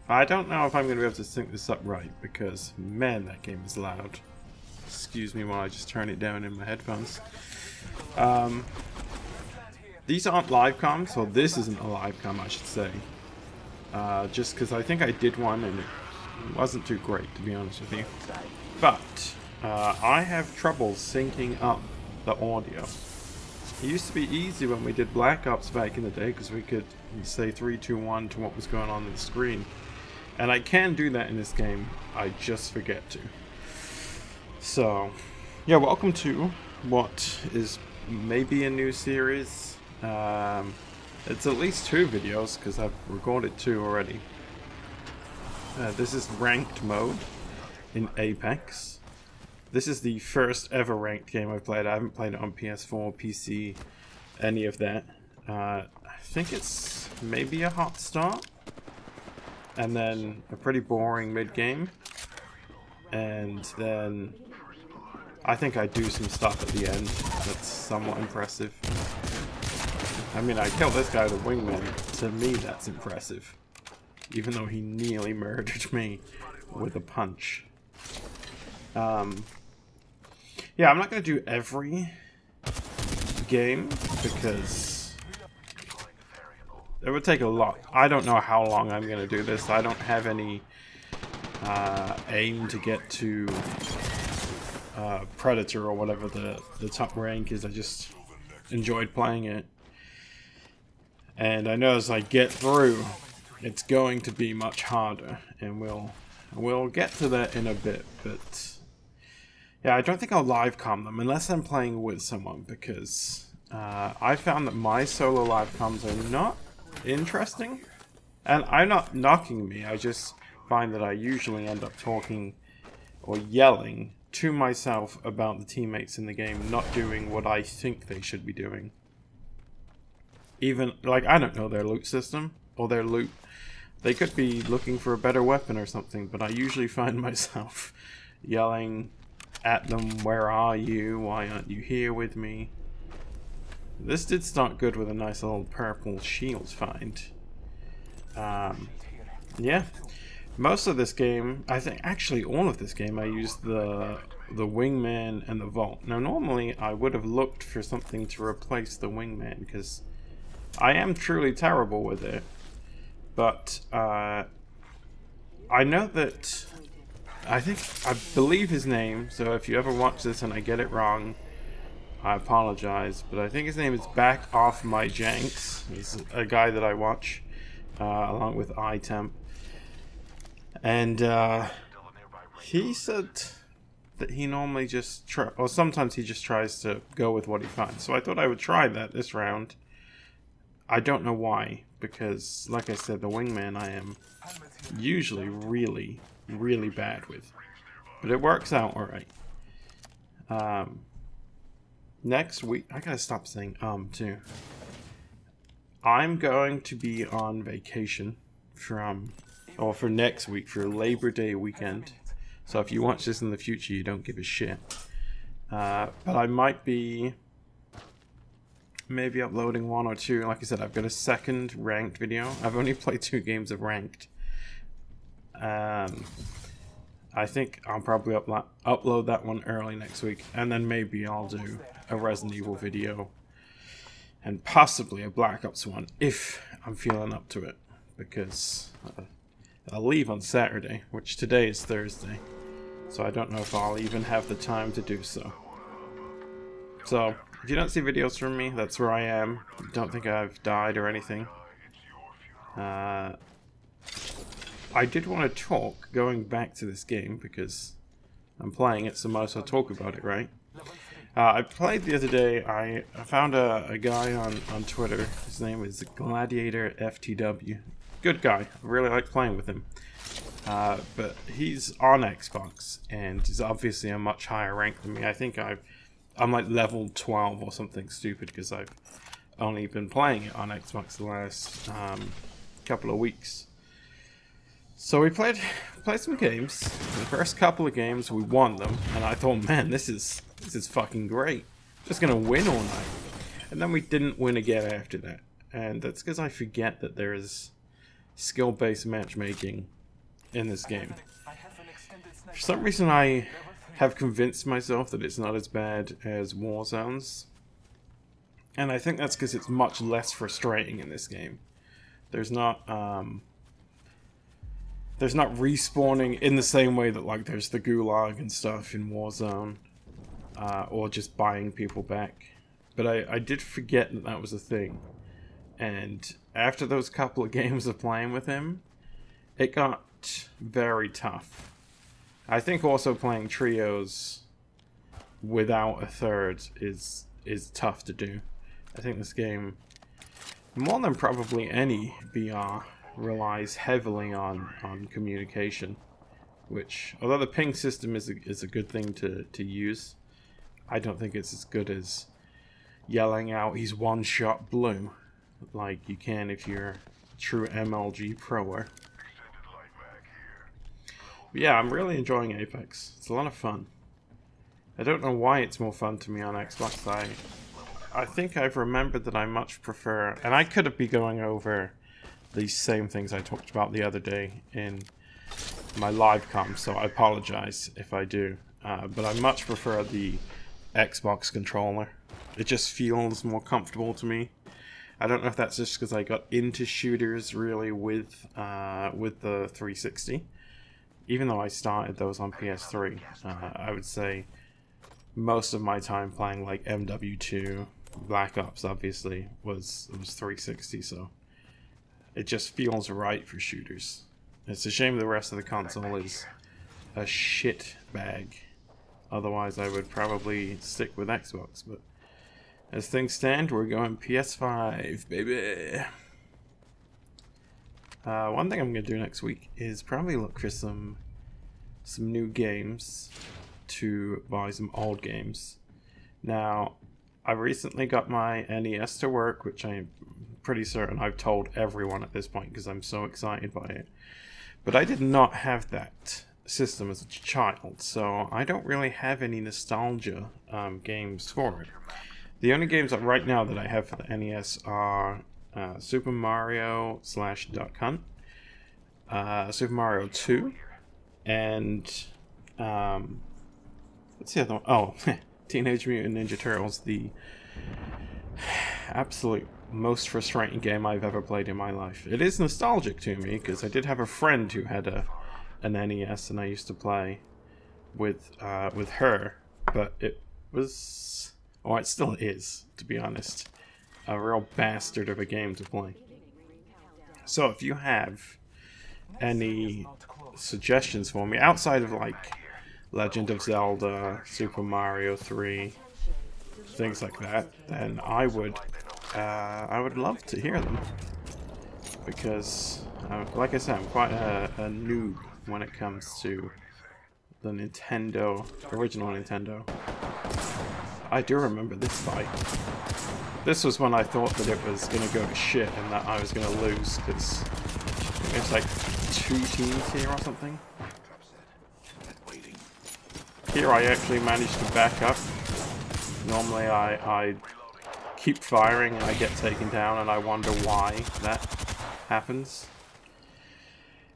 I don't know if I'm going to be able to sync this up right, because, man, that game is loud. Excuse me while I just turn it down in my headphones. These aren't live comms, or this isn't a live comm, I should say. Just because I think I did one and it wasn't too great, to be honest with you. But I have trouble syncing up the audio. It used to be easy when we did Black Ops back in the day, because we could say 3, 2, 1 to what was going on the screen. And I can do that in this game, I just forget to. So, yeah, welcome to what is maybe a new series. It's at least 2 videos, because I've recorded 2 already. This is ranked mode in Apex. This is the first ever ranked game I've played. I haven't played it on PS4, PC, any of that. I think it's maybe a hot start, and then a pretty boring mid-game, and then I think I do some stuff at the end that's somewhat impressive. I mean, I killed this guy with a wingman. To me, that's impressive. Even though he nearly murdered me with a punch. Yeah, I'm not going to do every game because it would take a lot. I don't know how long I'm going to do this. I don't have any aim to get to Predator or whatever the top rank is. I just enjoyed playing it. And I know as I get through, it's going to be much harder, and we'll get to that in a bit, but yeah, I don't think I'll live comm them unless I'm playing with someone, because I found that my solo live comms are not interesting, and I'm not knocking me, I just find that I usually end up talking or yelling to myself about the teammates in the game not doing what I think they should be doing. Even, like, I don't know their loot system, or their loot. They could be looking for a better weapon or something, but I usually find myself yelling at them, where are you? Why aren't you here with me? This did start good with a nice little purple shield find. Yeah. Most of this game, I think, actually all of this game, I used the wingman and the vault. Now normally I would have looked for something to replace the wingman, because I am truly terrible with it, but I know that, I believe his name, so if you ever watch this and I get it wrong, I apologize, but I think his name is Back Off My Janks. He's a guy that I watch, along with iTemp, and he said that he normally just or sometimes he just tries to go with what he finds, so I thought I would try that this round. I don't know why, because, like I said, the wingman I am usually really, really bad with. But it works out alright. Next week, I gotta stop saying too. I'm going to be on vacation for next week, for Labor Day weekend. So if you watch this in the future, you don't give a shit. But I might be maybe uploading 1 or 2. Like I said, I've got a second ranked video. I've only played 2 games of ranked. I think I'll probably upload that one early next week, and then maybe I'll do a Resident Evil video and possibly a Black Ops one if I'm feeling up to it, because I'll leave on Saturday, which today is Thursday, so I don't know if I'll even have the time to do so. So if you don't see videos from me, that's where I am. Don't think I've died or anything. I did want to talk, going back to this game, because I'm playing it, so might as well talk about it, right? I played the other day. I found a guy on Twitter. His name is Gladiator FTW. Good guy. I really like playing with him. But he's on Xbox, and he's obviously a much higher rank than me. I think I'm like level 12 or something stupid, because I've only been playing it on Xbox the last couple of weeks. So we played some games. The first couple of games we won them, and I thought, man, this is fucking great. Just gonna win all night. And then we didn't win again after that, and that's because I forget that there is skill-based matchmaking in this game. For some reason, I have convinced myself that it's not as bad as Warzone's. And I think that's because it's much less frustrating in this game. There's not respawning in the same way that like there's the Gulag and stuff in Warzone, or just buying people back. But I did forget that that was a thing, and after those couple of games of playing with him, it got very tough. I think also playing trios without a third is tough to do. I think this game, more than probably any VR, relies heavily on communication, which, although the ping system is a good thing to use, I don't think it's as good as yelling out he's one shot blue like you can if you're a true MLG proer. But yeah, I'm really enjoying Apex. It's a lot of fun. I don't know why it's more fun to me on Xbox. I think I've remembered that I much prefer, and I could be going over these same things I talked about the other day in my live com, so I apologize if I do. But I much prefer the Xbox controller. It just feels more comfortable to me. I don't know if that's just because I got into shooters really with the 360. Even though I started those on PS3, I would say most of my time playing like MW2, Black Ops obviously was 360, so it just feels right for shooters. It's a shame the rest of the console is a shit bag. Otherwise I would probably stick with Xbox, but as things stand, we're going PS5, baby. One thing I'm going to do next week is probably look for some new games to buy, some old games. Now, I recently got my NES to work, which I'm pretty certain I've told everyone at this point because I'm so excited by it. But I did not have that system as a child, so I don't really have any nostalgia games for it. The only games right now that I have for the NES are Super Mario / Duck Hunt, Super Mario 2, and what's the other one? Oh, Teenage Mutant Ninja Turtles, the absolute most frustrating game I've ever played in my life. It is nostalgic to me because I did have a friend who had an NES and I used to play with her, but it was, or it still is, to be honest, a real bastard of a game to play. So if you have any suggestions for me outside of like Legend of Zelda, Super Mario 3, things like that, then I would love to hear them, because like I said, I'm quite a noob when it comes to the original Nintendo. I do remember this fight. This was when I thought that it was going to go to shit and that I was going to lose, because there's like 2 teams here or something. Here I actually managed to back up. Normally I keep firing and I get taken down and I wonder why that happens.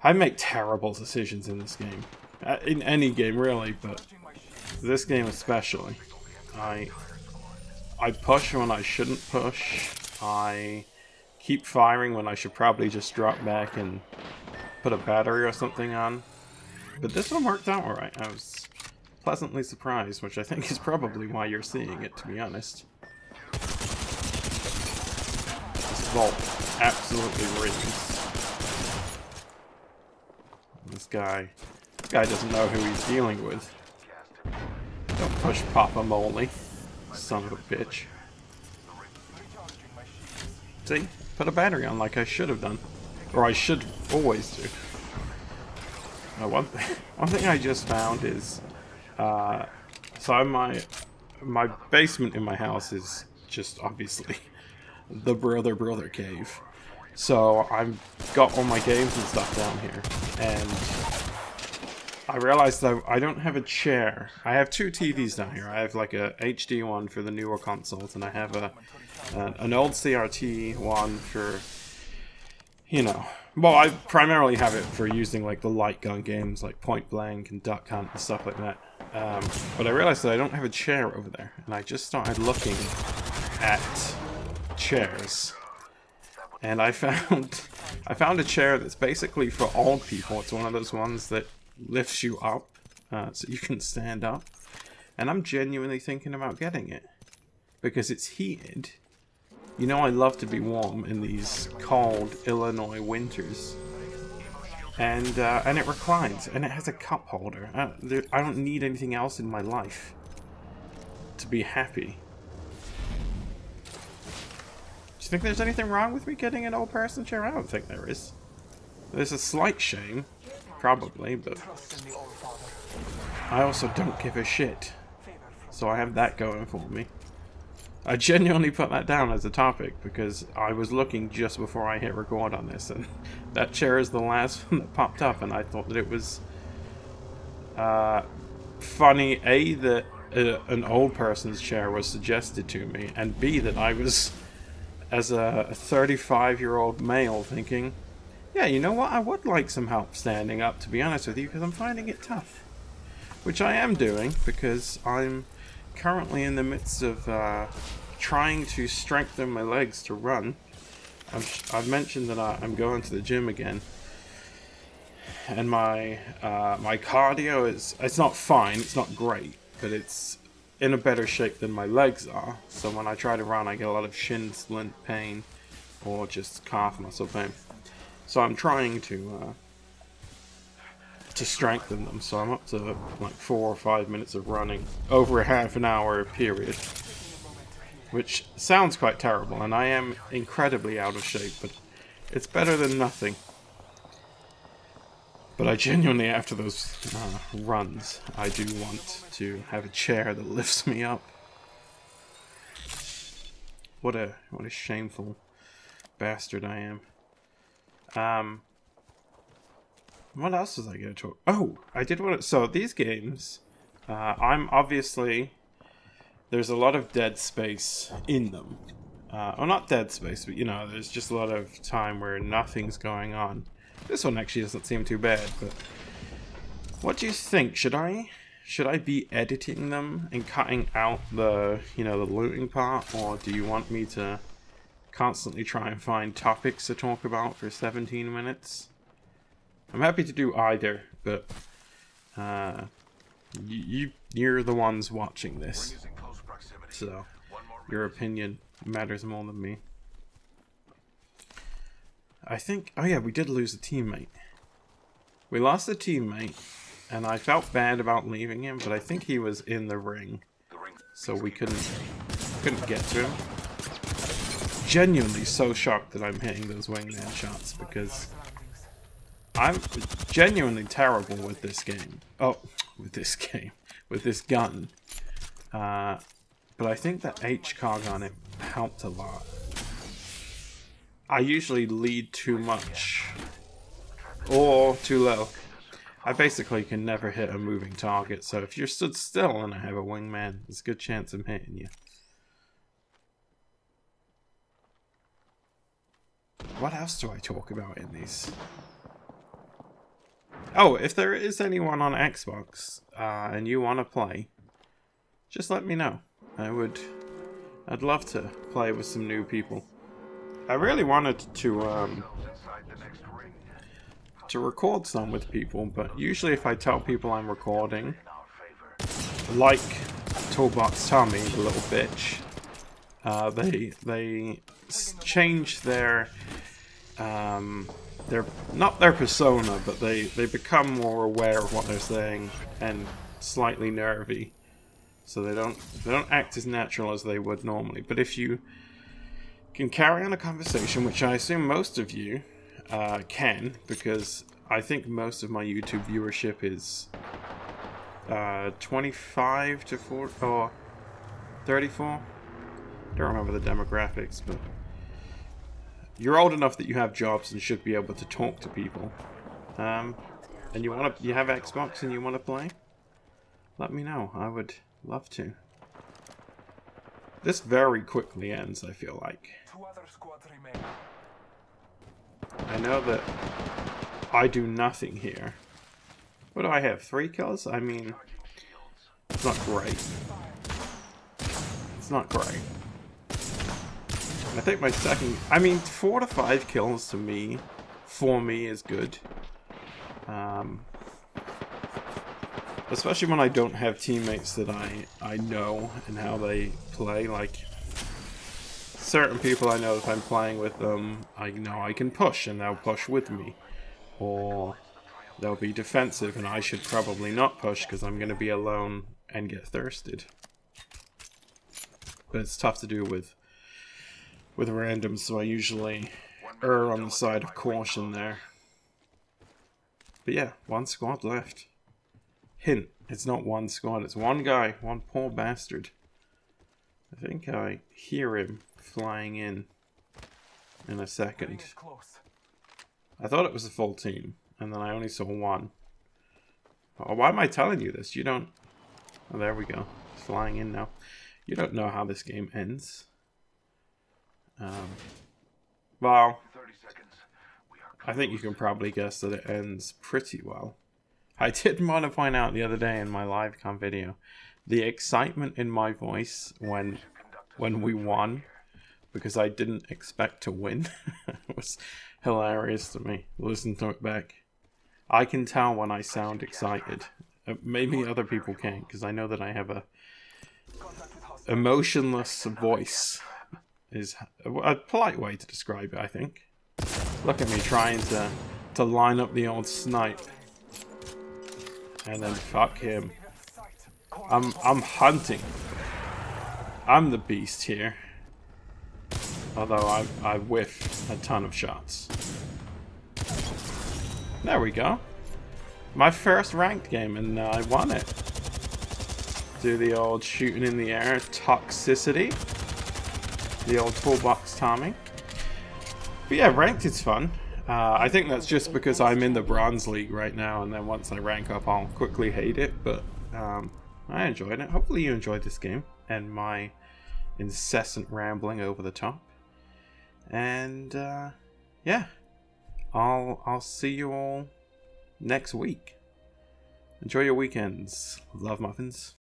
I make terrible decisions in this game. In any game really, but this game especially. I push when I shouldn't push. I keep firing when I should probably just drop back and put a battery or something on. But this one worked out alright. I was pleasantly surprised, which I think is probably why you're seeing it, to be honest. This vault absolutely rings. This guy doesn't know who he's dealing with. Don't push Papa Moley, son of a bitch. See? Put a battery on like I should have done. Or I should always do. One thing I just found is, so my basement in my house is just obviously the brother cave. So I've got all my games and stuff down here, and I realized that I don't have a chair. I have 2 TVs down here. I have like a HD one for the newer consoles, and I have an old CRT one for, you know, Well, I primarily have it for using like the light gun games like Point Blank and Duck Hunt and stuff like that. But I realized that I don't have a chair over there, and I just started looking at chairs, and I found a chair that's basically for old people. It's one of those ones that lifts you up so you can stand up, and I'm genuinely thinking about getting it because it's heated. You know, I love to be warm in these cold Illinois winters. And it reclines, and it has a cup holder. I don't need anything else in my life to be happy. Do you think there's anything wrong with me getting an old person chair? I don't think there is. There's a slight shame, probably, but I also don't give a shit. So I have that going for me. I genuinely put that down as a topic because I was looking just before I hit record on this, and that chair is the last one that popped up, and I thought that it was funny, A, that an old person's chair was suggested to me, and B, that I was, as a 35-year-old male, thinking, yeah, you know what, I would like some help standing up, to be honest with you, because I'm finding it tough. Which I am doing, because I'm currently in the midst of trying to strengthen my legs to run. I've mentioned that I'm going to the gym again, and my cardio it's not fine, it's not great, but it's in a better shape than my legs are. So when I try to run, I get a lot of shin splint pain or just calf muscle pain. So I'm trying to strengthen them, so I'm up to like 4 or 5 minutes of running over a half an hour period, which sounds quite terrible, and I am incredibly out of shape, but it's better than nothing. But I genuinely, after those runs, I do want to have a chair that lifts me up. What a shameful bastard I am. What else was I going to talk? Oh, I did want to... So, these games, I'm obviously... There's a lot of dead space in them. Well, not dead space, but, you know, there's just a lot of time where nothing's going on. This one actually doesn't seem too bad, but... What do you think? Should I be editing them and cutting out the, you know, the looting part? Or do you want me to constantly try and find topics to talk about for 17 minutes? I'm happy to do either, but you're the ones watching this, so your opinion matters more than me. I think, oh yeah, we did lose a teammate. We lost a teammate, and I felt bad about leaving him, but I think he was in the ring, so we couldn't get to him. Genuinely so shocked that I'm hitting those wingman shots, because I'm genuinely terrible with this game. Oh, with this gun. But I think that HCOG on it helped a lot. I usually lead too much. Or too low. I basically can never hit a moving target, so if you're stood still and I have a wingman, there's a good chance I'm hitting you. What else do I talk about in these? Oh, if there is anyone on Xbox and you want to play, just let me know. I'd love to play with some new people. I really wanted to record some with people, but usually if I tell people I'm recording, like Toolbox Tommy, the little bitch, they change their not their persona, but they become more aware of what they're saying and slightly nervy, so they don't act as natural as they would normally. But if you can carry on a conversation, which I assume most of you can, because I think most of my YouTube viewership is 25 to 40 or 34. Don't remember the demographics, but you're old enough that you have jobs and should be able to talk to people. And you have Xbox and you want to play? Let me know. I would love to. This very quickly ends, I feel like. 2 other squads remain. I know that I do nothing here. What do I have? 3 kills? I mean, it's not great. It's not great. I think my second... I mean, 4 to 5 kills to me, for me, is good. Especially when I don't have teammates that I know and how they play. Like, certain people I know, if I'm playing with them, I know I can push and they'll push with me. Or they'll be defensive and I should probably not push because I'm going to be alone and get thirsted. But it's tough to do with randoms, so I usually err on the side of caution there. But yeah, 1 squad left. Hint, it's not 1 squad, it's 1 guy, 1 poor bastard. I think I hear him flying in a second. I thought it was a full team, and then I only saw 1. Oh, why am I telling you this? You don't... Oh, there we go. It's flying in now. You don't know how this game ends. Well, I think you can probably guess that it ends pretty well. I did want to point out the other day in my livecom video, the excitement in my voice when we won, because I didn't expect to win. It was hilarious to me. Listen to it back. I can tell when I sound excited. Maybe other people can't, because I know that I have a emotionless voice. Is a polite way to describe it, I think. Look at me trying to line up the old snipe. And then fuck him. I'm hunting. I'm the beast here. Although I whiffed a ton of shots. There we go. My first ranked game, and I won it. Do the old shooting in the air toxicity. The old toolbox timing. But yeah, ranked is fun. I think that's just because I'm in the Bronze League right now, and then once I rank up, I'll quickly hate it. But I enjoyed it. Hopefully you enjoyed this game and my incessant rambling over the top. And yeah, I'll see you all next week. Enjoy your weekends. Love, muffins.